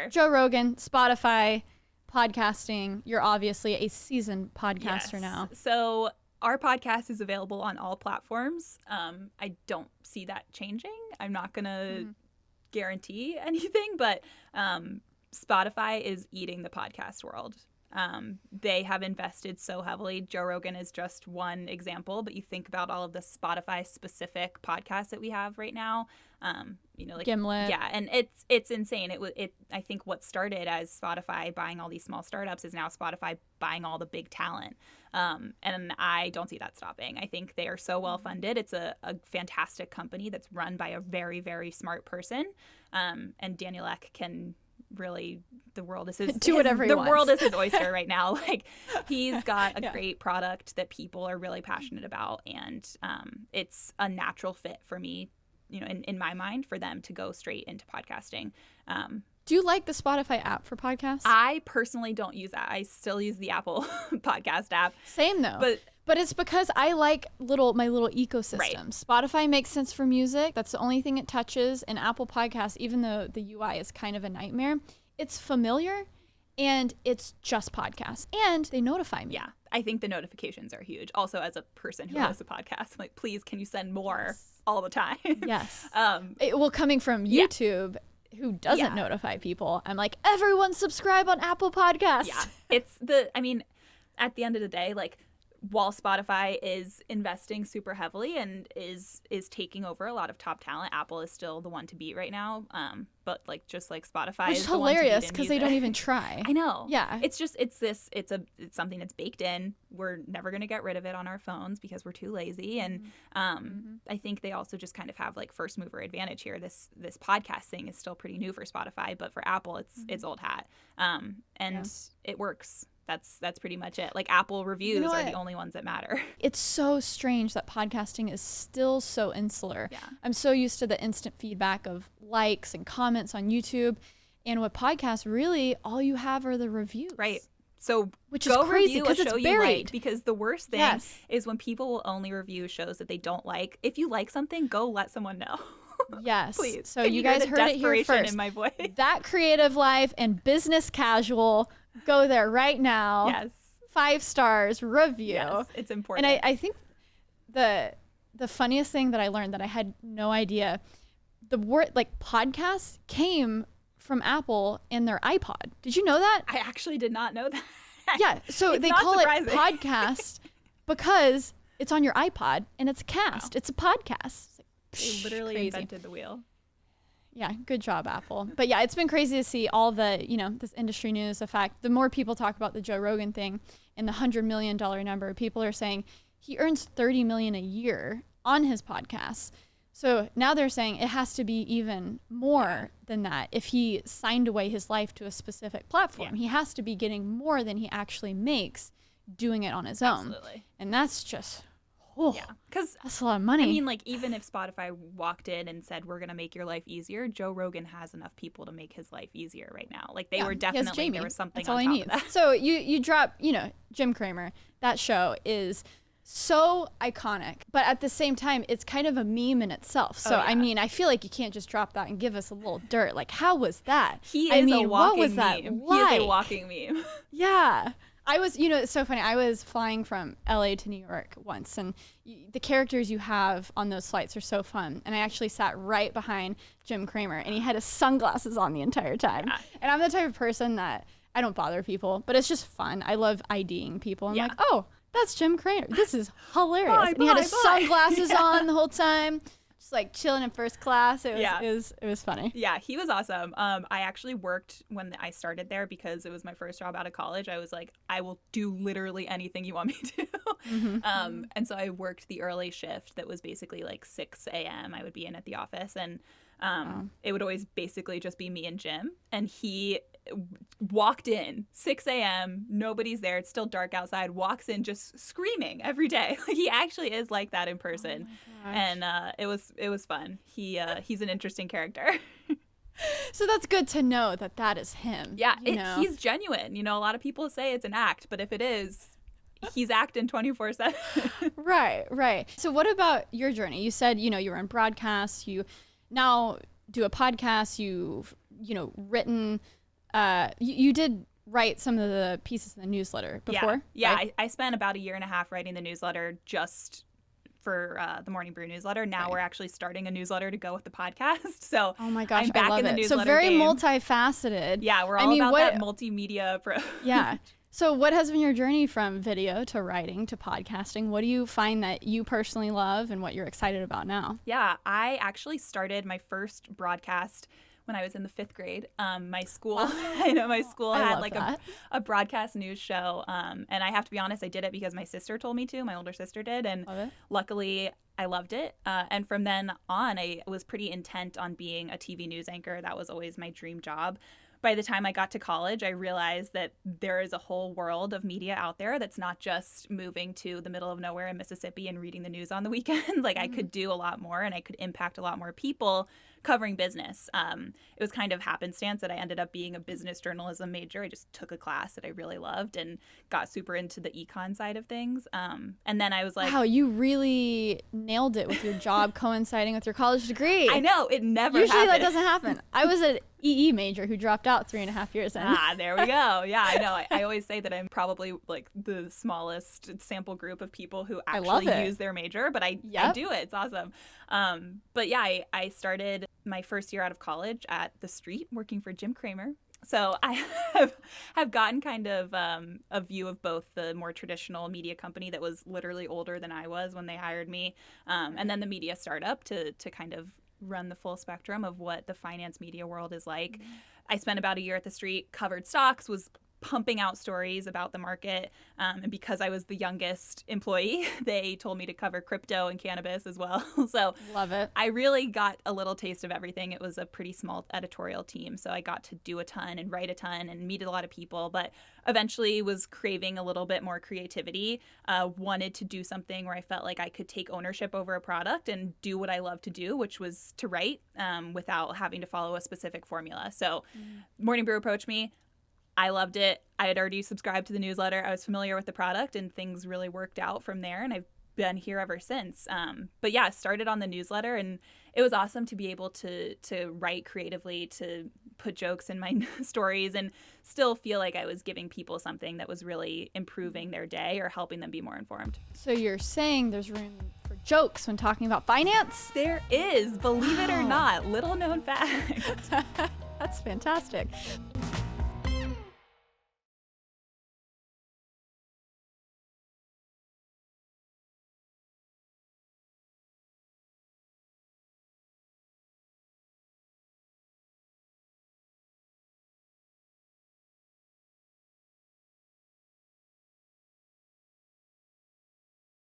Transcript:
Joe Rogan, Spotify, podcasting. You're obviously a seasoned podcaster now. So our podcast is available on all platforms. I don't see that changing. I'm not going to guarantee anything, but Spotify is eating the podcast world. They have invested so heavily. Joe Rogan is just one example, but you think about all of the Spotify specific podcasts that we have right now. Like Gimlet. Yeah, and it's insane. I think what started as Spotify buying all these small startups is now Spotify buying all the big talent. And I don't see that stopping. I think they are so well funded. It's a fantastic company that's run by a very, very smart person. And Daniel Ek can really, the world is his do whatever he wants. The world is his oyster right now. Like, he's got a great product that people are really passionate about, and it's a natural fit for me, in my mind, for them to go straight into podcasting. Do you like the Spotify app for podcasts? I personally don't use that. I still use the Apple podcast app. Same though. But it's because I like my little ecosystem. Right. Spotify makes sense for music. That's the only thing it touches. And Apple Podcasts, even though the UI is kind of a nightmare, it's familiar and it's just podcasts. And they notify me. Yeah. I think the notifications are huge. Also, as a person who hosts a podcast, I'm like, please, can you send more all the time? Yes. Coming from YouTube, who doesn't notify people, I'm like, everyone subscribe on Apple Podcasts. Yeah. At the end of the day, like, while Spotify is investing super heavily and is taking over a lot of top talent, Apple is still the one to beat right now. But like, just like Spotify, which is hilarious because they don't even try. I know. Yeah. It's something that's baked in. We're never going to get rid of it on our phones because we're too lazy. And I think they also just kind of have like first mover advantage here. This podcast thing is still pretty new for Spotify, but for Apple, it's old hat. It works. That's pretty much it. Like, Apple reviews are the only ones that matter. It's so strange that podcasting is still so insular. Yeah. I'm so used to the instant feedback of likes and comments on YouTube. And with podcasts, really, all you have are the reviews. Right. So which is crazy because it's buried. You like, because the worst thing is when people will only review shows that they don't like. If you like something, go let someone know. Yes. Please. So you guys heard it here first. In my voice. That Creative Life and Business Casual. Go there right now. Yes. 5 stars review. Yes, it's important. And I think the funniest thing that I learned that I had no idea, the word like podcast came from Apple and their iPod. Did you know that? I actually did not know that. Yeah. So they call it podcast because it's on your iPod and it's a cast. Wow. It's a podcast. It's like, they literally invented the wheel. Yeah, good job, Apple. But yeah, it's been crazy to see all the, this industry news. The fact, the more people talk about the Joe Rogan thing and the $100 million number, people are saying he earns $30 million a year on his podcasts. So now they're saying it has to be even more than that. If he signed away his life to a specific platform, he has to be getting more than he actually makes doing it on his own. Absolutely. And that's just... because that's a lot of money. I mean, like, even if Spotify walked in and said, we're going to make your life easier, Joe Rogan has enough people to make his life easier right now. Like, they were definitely, there was something that's on all top he needs. of that. So you drop, Jim Cramer, that show is so iconic, but at the same time, it's kind of a meme in itself. So, I mean, I feel like you can't just drop that and give us a little dirt. Like, how was that? He is a walking what was that meme. like? He is a walking meme. Yeah. I was, it's so funny. I was flying from LA to New York once, and the characters you have on those flights are so fun. And I actually sat right behind Jim Cramer, and he had his sunglasses on the entire time. Yeah. And I'm the type of person that I don't bother people, but it's just fun. I love IDing people. I'm like, oh, that's Jim Cramer. This is hilarious. And he had his sunglasses on the whole time. Just like chilling in first class. It was funny. Yeah, he was awesome. I actually worked when I started there because it was my first job out of college. I was like, I will do literally anything you want me to. And so I worked the early shift that was basically like 6 a.m. I would be in at the office, and it would always basically just be me and Jim. And he walked in 6 a.m. Nobody's there. It's still dark outside. Walks in just screaming every day. Like, he actually is like that in person. And it was fun. He's an interesting character. So that's good to know that is him. Yeah, he's genuine. A lot of people say it's an act, but if it is, he's acting 24/7. Right. So what about your journey? You said, you were in broadcast. You now do a podcast. You've, written you did write some of the pieces in the newsletter before. Yeah. Right? I spent about a year and a half writing the newsletter just for the Morning Brew newsletter. Now we're actually starting a newsletter to go with the podcast. So oh my gosh, I'm back I love in the it. newsletter So very game. multifaceted. Yeah, we're all about that multimedia approach. Yeah. So what has been your journey from video to writing to podcasting? What do you find that you personally love and what you're excited about now? Yeah, I actually started my first broadcast when I was in the 5th grade. My school, I know my school had like a broadcast news show. And I have to be honest, I did it because my sister told me to. My older sister did. And luckily I loved it. And from then on, I was pretty intent on being a TV news anchor. That was always my dream job. By the time I got to college, I realized that there is a whole world of media out there that's not just moving to the middle of nowhere in Mississippi and reading the news on the weekend. Like I could do a lot more and I could impact a lot more people covering business. It was kind of happenstance that I ended up being a business journalism major. I just took a class that I really loved and got super into the econ side of things. And then I was like, wow, you really nailed it with your job coinciding with your college degree. I know, it never Usually happens. That doesn't happen. I was an EE major who dropped out 3.5 years in. There we go. Yeah, I know. I always say that I'm probably like the smallest sample group of people who actually use their major, but I do it. It's awesome. But yeah, I started my first year out of college at the street working for Jim Cramer. So I have gotten kind of a view of both the more traditional media company that was literally older than I was when they hired me, and then the media startup to kind of run the full spectrum of what the finance media world is like. I spent about a year at the street, covered stocks, was pumping out stories about the market. And because I was the youngest employee, they told me to cover crypto and cannabis as well. So love it. I really got a little taste of everything. It was a pretty small editorial team. So I got to do a ton and write a ton and meet a lot of people, but eventually was craving a little bit more creativity, wanted to do something where I felt like I could take ownership over a product and do what I love to do, which was to write without having to follow a specific formula. So Morning Brew approached me. I loved it. I had already subscribed to the newsletter. I was familiar with the product and things really worked out from there. And I've been here ever since. But yeah, started on the newsletter and it was awesome to be able to write creatively, to put jokes in my stories and still feel like I was giving people something that was really improving their day or helping them be more informed. So you're saying there's room for jokes when talking about finance? There is, believe it or not, little known fact. That's fantastic.